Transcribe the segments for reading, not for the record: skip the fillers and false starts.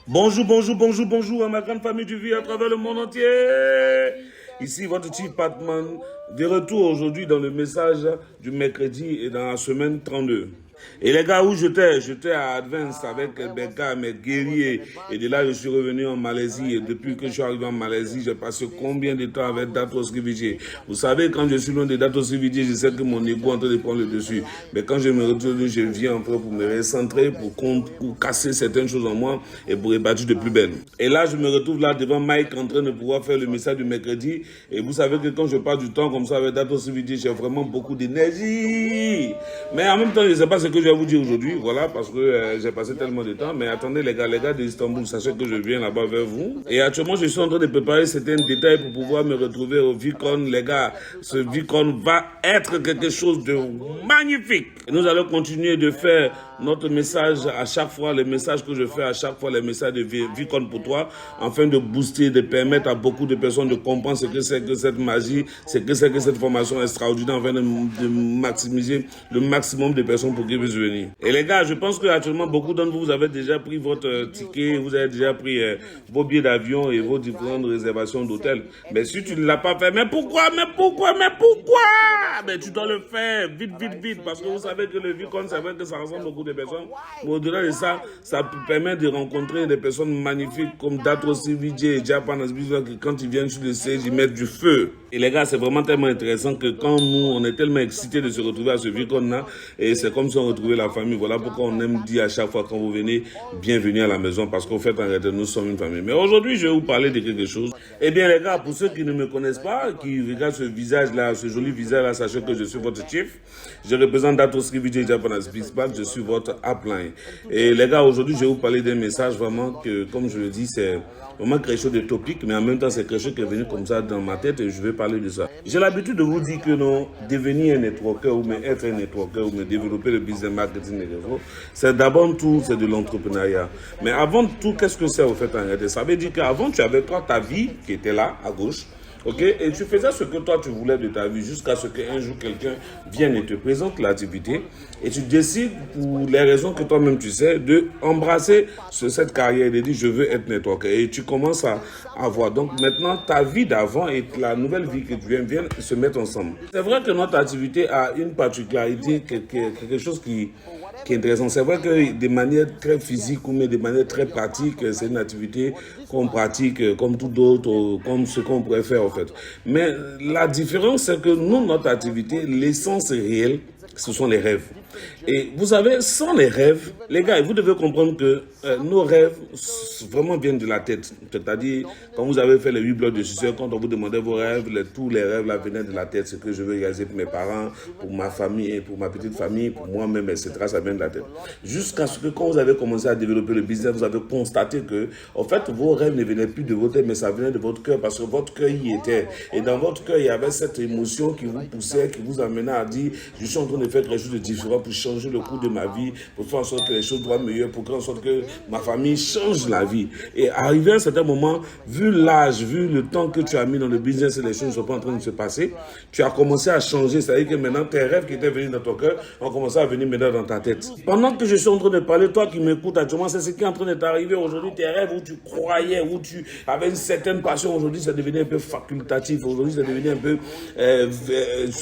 Bonjour, bonjour, bonjour, bonjour à ma grande famille du vie à travers le monde entier. Ici votre Chief Patman, de retour aujourd'hui dans le message du mercredi et dans la semaine 32. Et les gars, où j'étais à Advance avec Becca, mes guerriers. Et de là, je suis revenu en Malaisie. Et depuis que je suis arrivé en Malaisie, j'ai passé combien de temps avec Dato Srividje. Vous savez, quand je suis loin de Dato Srividje, je sais que mon ego est en train de prendre le dessus. Mais quand je me retrouve, je viens encore pour me recentrer, pour casser certaines choses en moi et pour rebâtir de plus belles. Et là, je me retrouve là devant Mike en train de pouvoir faire le message du mercredi. Et vous savez que quand je parle du temps comme ça avec Dato Srividje, j'ai vraiment beaucoup d'énergie. Mais en même temps, je ne sais pas ce que je vais vous dire aujourd'hui, voilà, parce que j'ai passé tellement de temps. Mais attendez les gars d'Istanbul, sachez que je viens là-bas vers vous. Et actuellement, je suis en train de préparer certains détails pour pouvoir me retrouver au VidCon. Les gars, ce VidCon va être quelque chose de magnifique. Et nous allons continuer de faire notre message à chaque fois, les messages que je fais à chaque fois, les messages de VidCon pour toi, afin de booster, de permettre à beaucoup de personnes de comprendre ce que c'est que cette magie, ce que c'est que cette formation extraordinaire, afin de maximiser le maximum de personnes pour qu'ils puissent venir. Et les gars, je pense que actuellement beaucoup d'entre vous avez déjà pris votre ticket, vous avez déjà pris vos billets d'avion et vos différentes réservations d'hôtel. Mais si tu ne l'as pas fait, mais pourquoi? Mais tu dois le faire vite, parce que vous savez que le VidCon, c'est vrai que ça rassemble beaucoup de personnes. Mais au-delà de ça, ça permet de rencontrer des personnes magnifiques comme Dato Srividje et Japan Asbizwa qui, quand ils viennent sur le stage, ils mettent du feu. Et les gars, c'est vraiment tellement intéressant que quand nous, on est tellement excités de se retrouver à ce VidCon-là, et c'est comme si on retrouvait la famille. Voilà pourquoi on aime dire à chaque fois quand vous venez, bienvenue à la maison, parce qu'en fait, en réalité, nous sommes une famille. Mais aujourd'hui, je vais vous parler de quelque chose. Eh bien, les gars, pour ceux qui ne me connaissent pas, qui regardent ce visage-là, ce joli visage-là, sachez que je suis votre chief. Je représente Dato Srividje Japan Asbizwa, je suis votre upline. Et les gars, aujourd'hui, je vais vous parler d'un message vraiment que, comme je le dis, c'est vraiment quelque chose de topique, mais en même temps, c'est quelque chose qui est venu comme ça dans ma tête et je vais parler de ça. J'ai l'habitude de vous dire que non, devenir un networker ou me être un networker ou me développer le business marketing et réseau, c'est d'abord tout, c'est de l'entrepreneuriat. Mais avant tout, qu'est-ce que c'est au fait en réalité? Ça veut dire qu'avant, tu avais toi ta vie qui était là, à gauche. Ok, et tu faisais ce que toi tu voulais de ta vie jusqu'à ce qu'un jour quelqu'un vienne et te présente l'activité et tu décides pour les raisons que toi-même tu sais de embrasser cette carrière et de dire je veux être networker et tu commences à voir. Donc maintenant ta vie d'avant et la nouvelle vie que tu viens se mettre ensemble. C'est vrai que notre activité a une particularité, quelque chose qui est intéressant. C'est vrai que de manière très physique ou mais de manière très pratique, c'est une activité qu'on pratique comme tout d'autres, comme ce qu'on pourrait faire en fait. Mais la différence, c'est que nous, notre activité, l'essence réelle, ce sont les rêves. Et vous savez, sans les rêves, les gars, vous devez comprendre que nos rêves vraiment viennent de la tête. C'est-à-dire, quand vous avez fait les 8 blocs de succès, quand on vous demandait vos rêves, tous les rêves là venaient de la tête. Ce que je veux réaliser pour mes parents, pour ma famille, et pour ma petite famille, pour moi-même, etc. Ça vient de la tête. Jusqu'à ce que quand vous avez commencé à développer le business, vous avez constaté que, en fait, vos rêves ne venaient plus de votre tête, mais ça venait de votre cœur, parce que votre cœur y était. Et dans votre cœur, il y avait cette émotion qui vous poussait, qui vous amenait à dire, je suis en train de faire quelque chose de différent pour changer le cours de ma vie, pour faire en sorte que les choses soient meilleures, pour faire en sorte que ma famille change la vie. Et arrivé à un certain moment, vu l'âge, vu le temps que tu as mis dans le business et les choses ne sont pas en train de se passer, tu as commencé à changer. C'est-à-dire que maintenant, tes rêves qui étaient venus dans ton cœur ont commencé à venir maintenant dans ta tête. Pendant que je suis en train de parler, toi qui m'écoutes actuellement, c'est ce qui est en train de t'arriver aujourd'hui. Tes rêves où tu croyais, où tu avais une certaine passion, aujourd'hui, c'est devenu un peu facultatif. Aujourd'hui, c'est devenu un peu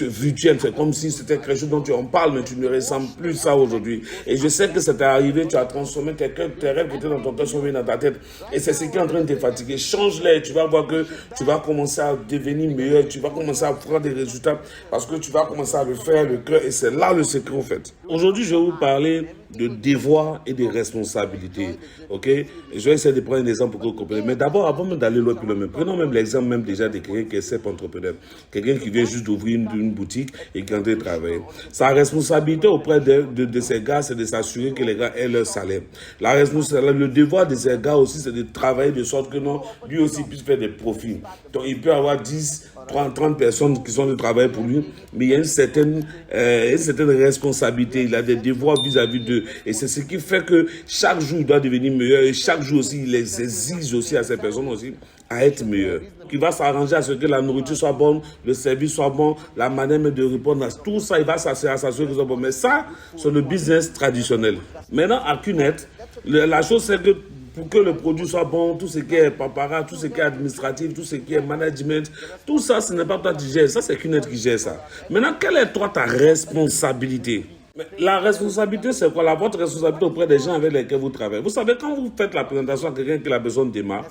virtuel. C'est comme si c'était quelque chose dont tu en parles, mais tu ne ressembles plus ça aujourd'hui. Et je sais que ça t'est arrivé, tu as transformé tes rêves qui étaient dans ton cœur sont venus dans ta tête. Et c'est ce qui est en train de te fatiguer. Change-les, tu vas voir que tu vas commencer à devenir meilleur, tu vas commencer à prendre des résultats parce que tu vas commencer à le faire, le cœur, et c'est là le secret en fait. Aujourd'hui, je vais vous parler de devoirs et de responsabilités. Ok? Je vais essayer de prendre un exemple pour que vous compreniez. Mais d'abord, avant même d'aller loin plus loin, prenons même l'exemple même déjà de quelqu'un qui est chef entrepreneur. Quelqu'un qui vient juste d'ouvrir une boutique et qui est en train de travailler. Sa responsabilité auprès de ces gars, c'est de s'assurer que les gars aient leur salaire. Le devoir de ces gars aussi, c'est de travailler de sorte que non, lui aussi puisse faire des profits. Donc, il peut avoir 10, 30 personnes qui sont de travail pour lui, mais il y a une certaine responsabilité, il a des devoirs vis-à-vis d'eux. Et c'est ce qui fait que chaque jour, il doit devenir meilleur et chaque jour aussi, il les exige aussi à ces personnes aussi à être meilleurs. Il va s'arranger à ce que la nourriture soit bonne, le service soit bon, la manière de répondre à tout ça, il va s'assurer que ce soit bon. Mais ça, c'est le business traditionnel. Maintenant, à Q-Net, la chose c'est que pour que le produit soit bon, tout ce qui est paparazzi, tout ce qui est administratif, tout ce qui est management, tout ça, ce n'est pas toi qui gères, ça c'est Q-Net qui gère ça. Maintenant, quelle est toi ta responsabilité? Mais la responsabilité, c'est quoi? Votre responsabilité auprès des gens avec lesquels vous travaillez. Vous savez, quand vous faites la présentation à quelqu'un que la personne démarre,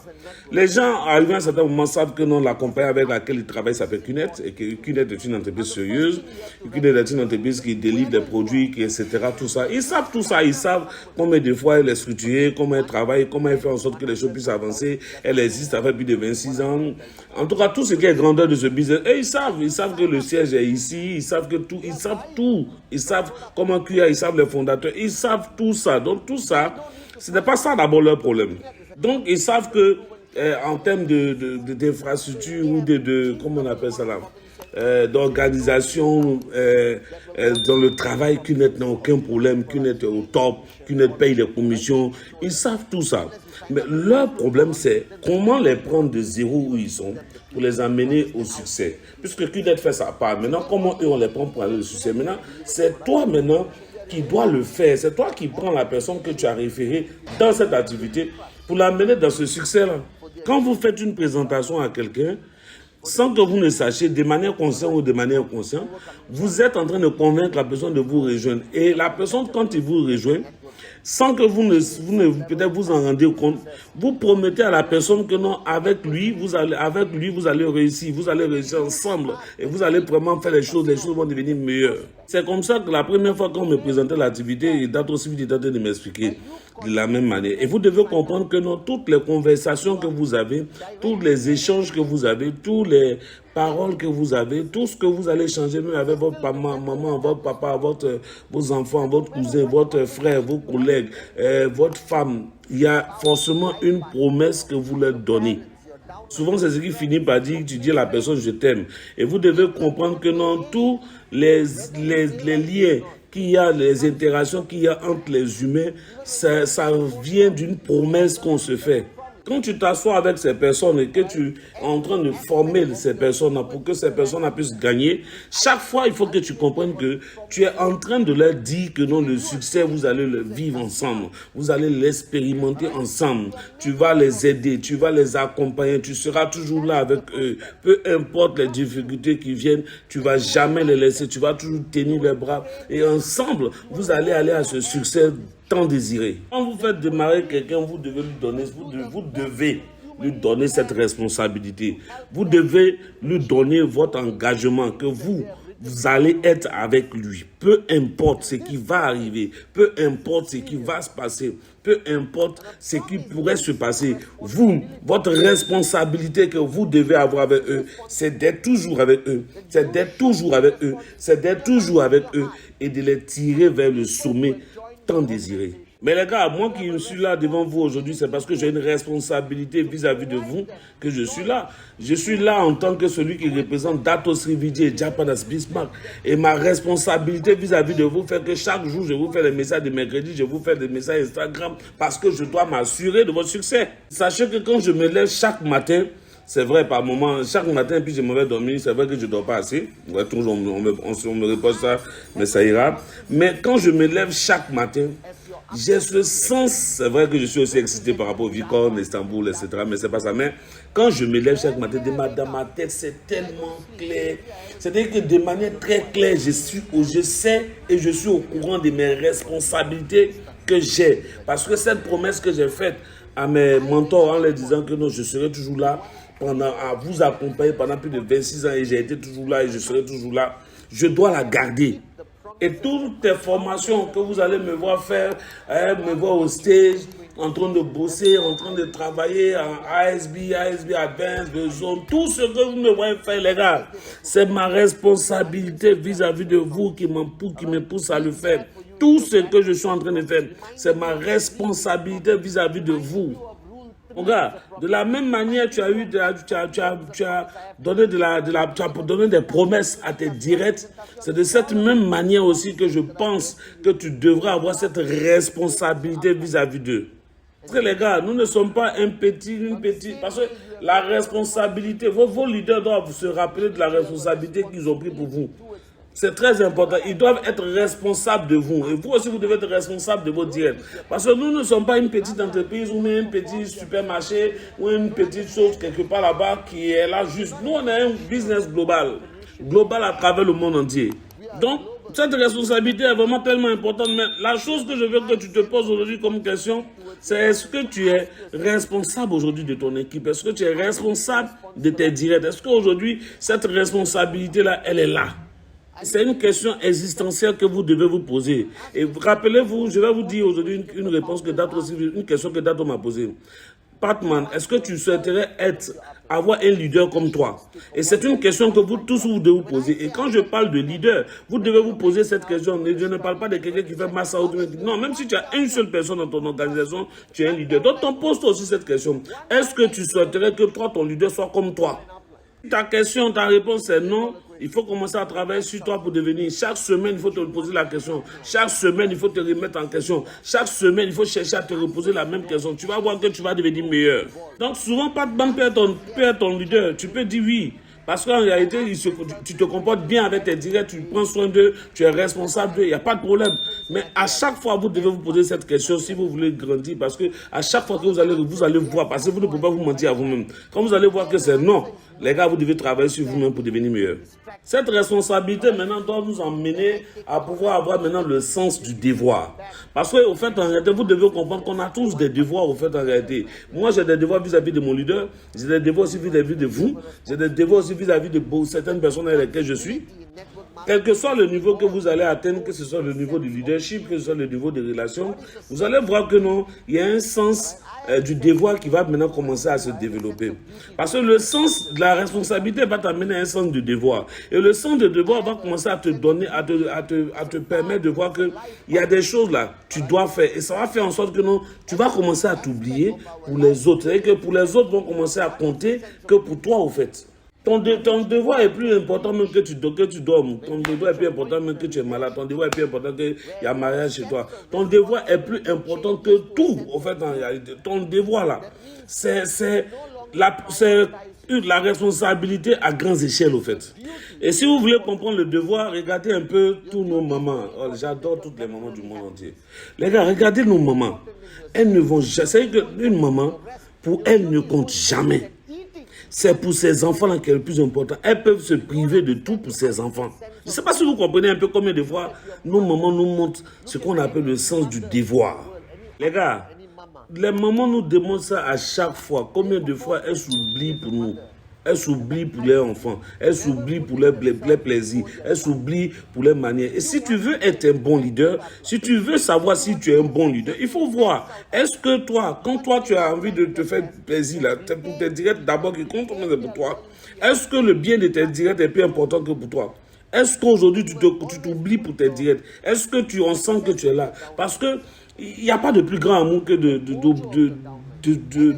les gens, arrivés à un certain moment, savent que non, la compagnie avec laquelle ils travaillent s'appelle Q-Net, et que Q-Net est une entreprise sérieuse, Q-Net est une entreprise qui délivre des produits, etc., tout ça. Ils savent tout ça, ils savent combien de fois elle est structurée, comment elle travaille, comment elle fait en sorte que les choses puissent avancer. Elle existe, ça fait plus de 26 ans. En tout cas, tout ce qui est grandeur de ce business, et ils savent que le siège est ici, ils savent que tout, ils savent tout. Ils savent comment QA, ils savent les fondateurs, ils savent tout ça. Donc tout ça, ce n'est pas ça d'abord leur problème. Donc ils savent que en termes d'infrastructure ou comment on appelle ça là, d'organisation, dans le travail, Q-Net n'a aucun problème, Q-Net est au top, Q-Net paye les commissions, ils savent tout ça. Mais leur problème, c'est comment les prendre de zéro où ils sont pour les amener au succès. Puisque Q-Net fait sa part. Maintenant, comment eux, on les prend pour aller au succès? Maintenant, c'est toi maintenant qui dois le faire. C'est toi qui prends la personne que tu as référée dans cette activité pour l'amener dans ce succès-là. Quand vous faites une présentation à quelqu'un, sans que vous ne sachiez, de manière consciente ou de manière inconsciente, vous êtes en train de convaincre la personne de vous rejoindre. Et la personne, quand il vous rejoint, sans que vous peut-être vous en rendez compte, vous promettez à la personne que non, avec lui, vous allez réussir. Vous allez réussir ensemble. Et vous allez vraiment faire les choses vont devenir meilleures. C'est comme ça que la première fois qu'on me présentait l'activité, Dato Sylvie était en train de m'expliquer de la même manière. Et vous devez comprendre que non, toutes les conversations que vous avez, tous les échanges que vous avez, toutes les paroles que vous avez, tout ce que vous allez changer, même avec votre maman, votre papa, vos enfants, votre cousin, votre frère, vos collègues, votre femme, il y a forcément une promesse que vous leur donnez. Souvent, c'est ce qui finit par dire, tu dis à la personne, je t'aime. Et vous devez comprendre que non, tous les liens qu'il y a, les interactions qu'il y a entre les humains, ça vient d'une promesse qu'on se fait. Quand tu t'assois avec ces personnes et que tu es en train de former ces personnes pour que ces personnes puissent gagner, chaque fois, il faut que tu comprennes que tu es en train de leur dire que non, le succès, vous allez le vivre ensemble. Vous allez l'expérimenter ensemble. Tu vas les aider, tu vas les accompagner, tu seras toujours là avec eux. Peu importe les difficultés qui viennent, tu vas jamais les laisser, tu vas toujours tenir les bras. Et ensemble, vous allez aller à ce succès tant désiré. Quand vous faites démarrer quelqu'un, vous devez lui donner cette responsabilité. Vous devez lui donner votre engagement que vous allez être avec lui. Peu importe ce qui va arriver, peu importe ce qui va se passer, peu importe ce qui pourrait se passer, votre responsabilité que vous devez avoir avec eux, c'est d'être toujours avec eux, c'est d'être toujours avec eux, c'est d'être toujours avec eux et de les tirer vers le sommet tant désiré. Mais les gars, moi qui suis là devant vous aujourd'hui, c'est parce que j'ai une responsabilité vis-à-vis de vous que je suis là. Je suis là en tant que celui qui représente Dato Sylvie et Japanas Bismarck. Et ma responsabilité vis-à-vis de vous fait que chaque jour, je vous fais des messages de mercredi, je vous fais des messages Instagram parce que je dois m'assurer de votre succès. Sachez que quand je me lève chaque matin, c'est vrai, par moment, chaque matin, puis je m'en vais dormir, c'est vrai que je ne dors pas assez. Ouais, toujours, on me repose ça, mais ça ira. Mais quand je me lève chaque matin, j'ai ce sens, c'est vrai que je suis aussi excité par rapport au Vicom, Istanbul, etc., mais c'est pas ça. Mais quand je me lève chaque matin, dans ma tête, c'est tellement clair. C'est-à-dire que de manière très claire, je sais et je suis au courant de mes responsabilités que j'ai. Parce que cette promesse que j'ai faite à mes mentors en leur disant que non, je serai toujours là, à vous accompagner pendant plus de 26 ans et j'ai été toujours là et je serai toujours là, je dois la garder. Et toutes les formations que vous allez me voir faire, me voir au stage, en train de bosser, en train de travailler en ASB Advanced, de Zone, tout ce que vous me voyez faire, les gars, c'est ma responsabilité vis-à-vis de vous qui me pousse à le faire. Tout ce que je suis en train de faire, c'est ma responsabilité vis-à-vis de vous. Regarde, de la même manière, tu as donné des promesses à tes directs. C'est de cette même manière aussi que je pense que tu devrais avoir cette responsabilité vis-à-vis d'eux. Parce que les gars, nous ne sommes pas une petite, parce que la responsabilité, vos leaders doivent se rappeler de la responsabilité qu'ils ont pris pour vous. C'est très important. Ils doivent être responsables de vous. Et vous aussi, vous devez être responsable de vos directs. Parce que nous ne sommes pas une petite entreprise ou un petit supermarché ou une petite chose quelque part là-bas qui est là juste. Nous, on a un business global. Global à travers le monde entier. Donc, cette responsabilité est vraiment tellement importante. Mais la chose que je veux que tu te poses aujourd'hui comme question, c'est est-ce que tu es responsable aujourd'hui de ton équipe? Est-ce que tu es responsable de tes directs? Est-ce qu'aujourd'hui, cette responsabilité-là, elle est là? C'est une question existentielle que vous devez vous poser. Et rappelez-vous, je vais vous dire aujourd'hui une réponse que Dato, une question que Dato m'a posée. Patman, est-ce que tu souhaiterais avoir un leader comme toi? Et c'est une question que vous tous vous devez vous poser. Et quand je parle de leader, vous devez vous poser cette question. Je ne parle pas de quelqu'un qui fait masse out. Non, même si tu as une seule personne dans ton organisation, tu es un leader. Donc, on pose aussi cette question. Est-ce que tu souhaiterais que toi, ton leader soit comme toi? Ta question, ta réponse est non. Il faut commencer à travailler sur toi pour devenir. Chaque semaine, il faut te poser la question. Chaque semaine, il faut te remettre en question. Chaque semaine, il faut chercher à te reposer la même question. Tu vas voir que tu vas devenir meilleur. Donc, souvent, pas de banque peut être ton leader. Tu peux dire oui. Parce qu'en réalité, tu te comportes bien avec tes directs, tu prends soin d'eux, tu es responsable d'eux, il n'y a pas de problème. Mais à chaque fois, vous devez vous poser cette question si vous voulez grandir. Parce que à chaque fois que vous allez voir, parce que vous ne pouvez pas vous mentir à vous-même. Quand vous allez voir que c'est non, les gars, vous devez travailler sur vous-même pour devenir meilleur. Cette responsabilité maintenant doit nous emmener à pouvoir avoir maintenant le sens du devoir. Parce qu'au fait, en réalité, vous devez comprendre qu'on a tous des devoirs au fait en réalité. Moi, j'ai des devoirs vis-à-vis de mon leader, j'ai des devoirs aussi vis-à-vis de vous, j'ai des devoirs aussi vis-à-vis de certaines personnes avec lesquelles je suis. Quel que soit le niveau que vous allez atteindre, que ce soit le niveau de leadership, que ce soit le niveau de relation, vous allez voir que non, il y a un sens du devoir qui va maintenant commencer à se développer. Parce que le sens de la responsabilité va t'amener à un sens de devoir. Et le sens de devoir va commencer à te donner, à te permettre de voir qu'il y a des choses là que tu dois faire. Et ça va faire en sorte que non, tu vas commencer à t'oublier pour les autres. C'est-à-dire que pour les autres vont commencer à compter que pour toi au fait. Ton devoir est plus important même que tu dormes. Ton devoir est plus important même que tu es malade. Ton devoir est plus important qu'il y a mariage chez toi. Ton devoir est plus important que tout, en fait, en réalité. Ton devoir, là, c'est la responsabilité à grandes échelles, au fait. Et si vous voulez comprendre le devoir, regardez un peu tous nos mamans. Oh, j'adore toutes les mamans du monde entier. Les gars, regardez nos mamans. Elles ne vont jamais... C'est qu'une maman, pour elle, ne compte jamais. C'est pour ces enfants-là qui est le plus important. Elles peuvent se priver de tout pour ces enfants. Je ne sais pas si vous comprenez un peu combien de fois nos mamans nous montrent ce qu'on appelle le sens du devoir. Les gars, les mamans nous démontrent ça à chaque fois. Combien de fois elles s'oublient pour nous. Elles s'oublient pour leurs enfants, elles s'oublient pour leurs plaisirs, elles s'oublient pour leurs manières. Et si tu veux être un bon leader, si tu veux savoir si tu es un bon leader, il faut voir, est-ce que toi, quand toi tu as envie de te faire plaisir, là, c'est pour tes directs d'abord qui comptent, mais c'est pour toi. Est-ce que le bien de tes directs est plus important que pour toi? Est-ce qu'aujourd'hui tu t'oublies pour tes directs? Est-ce que on sent que tu es là? Parce que il n'y a pas de plus grand amour que de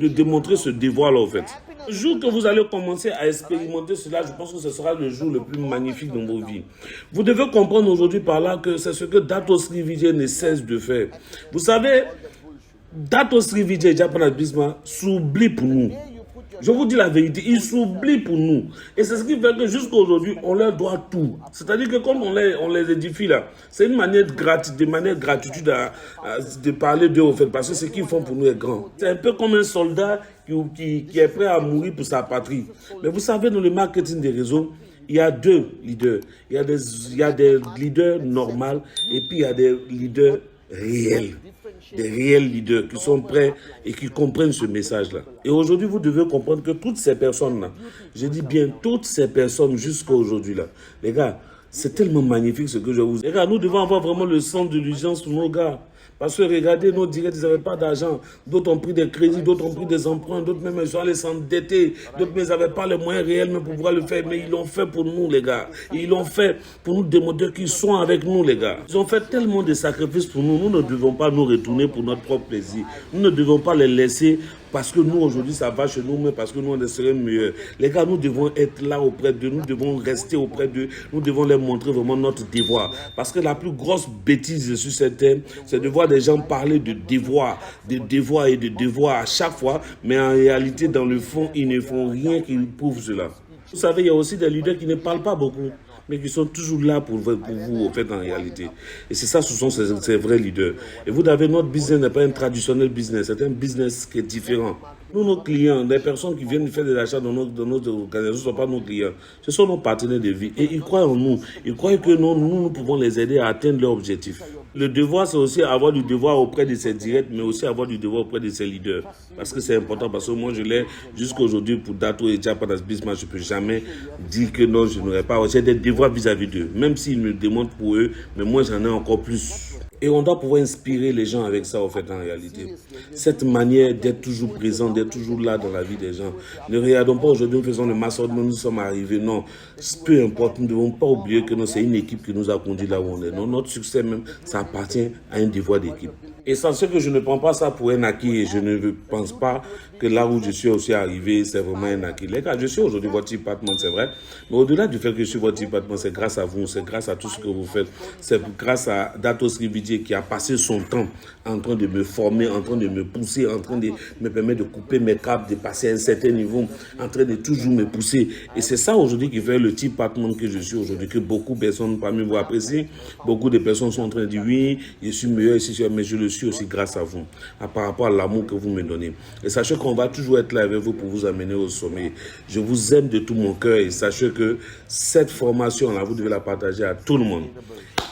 démontrer ce devoir-là, en fait. Le jour que vous allez commencer à expérimenter cela, je pense que ce sera le jour le plus magnifique dans vos vies. Vous devez comprendre aujourd'hui par là que c'est ce que Dato Sri Vijay ne cesse de faire. Vous savez, Dato Sri Vijay Japana Bisma s'oublie pour nous. Je vous dis la vérité, ils s'oublient pour nous. Et c'est ce qui fait que jusqu'à aujourd'hui, on leur doit tout. C'est-à-dire que comme on les édifie là, c'est une manière de gratitude de parler d'eux au fait, parce que ce qu'ils font pour nous est grand. C'est un peu comme un soldat qui est prêt à mourir pour sa patrie. Mais vous savez, dans le marketing des réseaux, il y a deux leaders. Il y a des leaders normaux et puis il y a des leaders réels. Des réels leaders qui sont prêts et qui comprennent ce message-là. Et aujourd'hui, vous devez comprendre que toutes ces personnes-là, je dis bien toutes ces personnes jusqu'à aujourd'hui-là, les gars, c'est tellement magnifique ce que je vous dis. Les gars, nous devons avoir vraiment le sens de l'urgence pour nos gars. Parce que regardez, nos directs, ils n'avaient pas d'argent. D'autres ont pris des crédits, d'autres ont pris des emprunts, d'autres même ils sont allés s'endetter. D'autres ils n'avaient pas les moyens réels même pour pouvoir le faire. Mais ils l'ont fait pour nous, les gars. Ils l'ont fait pour nous démontrer qu'ils sont avec nous, les gars. Ils ont fait tellement de sacrifices pour nous. Nous ne devons pas nous retourner pour notre propre plaisir. Nous ne devons pas les laisser parce que nous, aujourd'hui, ça va chez nous, mais parce que nous, on serait mieux. Les gars, nous devons être là auprès d'eux. Nous devons rester auprès d'eux. Nous devons leur montrer vraiment notre devoir. Parce que la plus grosse bêtise sur cette terre, c'est de voir des gens parler de devoir et de devoir à chaque fois, mais en réalité, dans le fond, ils ne font rien qui prouve cela. Vous savez, il y a aussi des leaders qui ne parlent pas beaucoup. mais qui sont toujours là pour vous, en fait, en réalité. Et c'est ça, ce sont ces vrais leaders. Et vous avez, notre business n'est pas un traditionnel business, c'est un business qui est différent. Nous, nos clients, les personnes qui viennent faire des achats dans notre organisation ne sont pas nos clients, ce sont nos partenaires de vie. Et ils croient en nous. Ils croient que nous pouvons les aider à atteindre leur objectif. Le devoir, c'est aussi avoir du devoir auprès de ses directs, mais aussi avoir du devoir auprès de ses leaders. Parce que c'est important, parce que moi, je l'ai jusqu'à aujourd'hui pour Dato et Japanas Bismarck, je ne peux jamais dire que non, je n'aurais pas. J'ai des devoirs vis-à-vis d'eux, même s'ils me demandent pour eux, mais moi, j'en ai encore plus. Et on doit pouvoir inspirer les gens avec ça, en fait, en réalité. Cette manière d'être toujours présent, d'être toujours là dans la vie des gens. Ne regardons pas aujourd'hui, nous faisons le massacre, nous sommes arrivés. Non, peu importe, nous ne devons pas oublier que c'est une équipe qui nous a conduit là où on est. Non, notre succès même, ça appartient à un devoir d'équipe. Et ça, c'est que je ne prends pas ça pour un acquis et je ne pense pas que là où je suis aussi arrivé, c'est vraiment un acquis. Les gars, je suis aujourd'hui votre type patron, c'est vrai. Mais au-delà du fait que je suis votre type patron, c'est grâce à vous, c'est grâce à tout ce que vous faites. C'est grâce à Datos Rividier qui a passé son temps en train de me former, en train de me pousser, en train de me permettre de couper mes câbles, de passer à un certain niveau, en train de toujours me pousser. Et c'est ça aujourd'hui qui fait le type patron que je suis aujourd'hui, que beaucoup de personnes parmi vous apprécient. Beaucoup de personnes sont en train de dire oui, je suis meilleur ici, mais je le suis aussi grâce à vous, par rapport à l'amour que vous me donnez. Et sachez qu'on va toujours être là avec vous pour vous amener au sommet. Je vous aime de tout mon cœur et sachez que cette formation-là, vous devez la partager à tout le monde.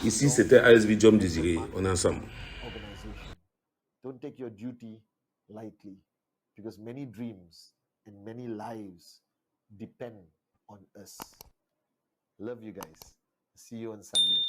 Ici, c'était ASV Jom Désiré. On est ensemble. Don't take your duty lightly because many dreams and many lives depend on us. Love you guys. See you on Sunday.